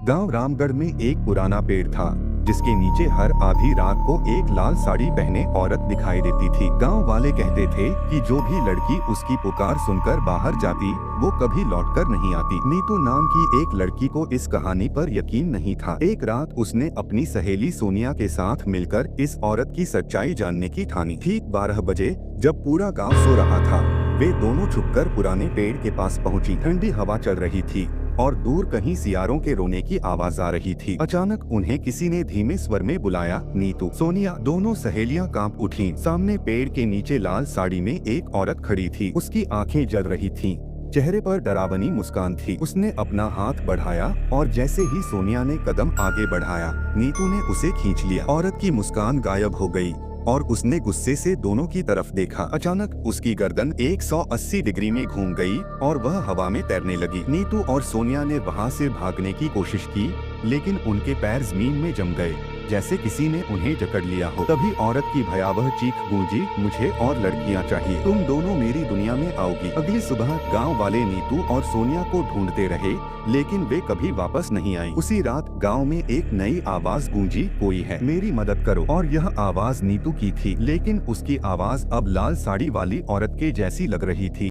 गांव रामगढ़ में एक पुराना पेड़ था जिसके नीचे हर आधी रात को एक लाल साड़ी पहने औरत दिखाई देती थी। गांव वाले कहते थे कि जो भी लड़की उसकी पुकार सुनकर बाहर जाती वो कभी लौटकर नहीं आती। नीतू नाम की एक लड़की को इस कहानी पर यकीन नहीं था। एक रात उसने अपनी सहेली सोनिया के साथ मिलकर इस औरत की सच्चाई जानने की ठानी। ठीक 12 बजे जब पूरा गाँव सो रहा था, वे दोनों छुपकर पुराने पेड़ के पास पहुंची। ठंडी हवा चल रही थी और दूर कहीं सियारों के रोने की आवाज आ रही थी। अचानक उन्हें किसी ने धीमे स्वर में बुलाया, नीतू, सोनिया। दोनों सहेलियां कांप उठीं। सामने पेड़ के नीचे लाल साड़ी में एक औरत खड़ी थी। उसकी आंखें जल रही थीं, चेहरे पर डरावनी मुस्कान थी। उसने अपना हाथ बढ़ाया और जैसे ही सोनिया ने कदम आगे बढ़ाया, नीतू ने उसे खींच लिया। औरत की मुस्कान गायब हो गई और उसने गुस्से से दोनों की तरफ देखा। अचानक उसकी गर्दन 180 डिग्री में घूम गई और वह हवा में तैरने लगी। नीतू और सोनिया ने वहां से भागने की कोशिश की, लेकिन उनके पैर जमीन में जम गए, जैसे किसी ने उन्हें जकड़ लिया हो। तभी औरत की भयावह चीख गूंजी, मुझे और लड़कियां चाहिए, तुम दोनों मेरी दुनिया में आओगी। अगली सुबह गांव वाले नीतू और सोनिया को ढूंढते रहे, लेकिन वे कभी वापस नहीं आई। उसी रात गांव में एक नई आवाज गूंजी, कोई है, मेरी मदद करो। और यह आवाज नीतू की थी, लेकिन उसकी आवाज अब लाल साड़ी वाली औरत के जैसी लग रही थी।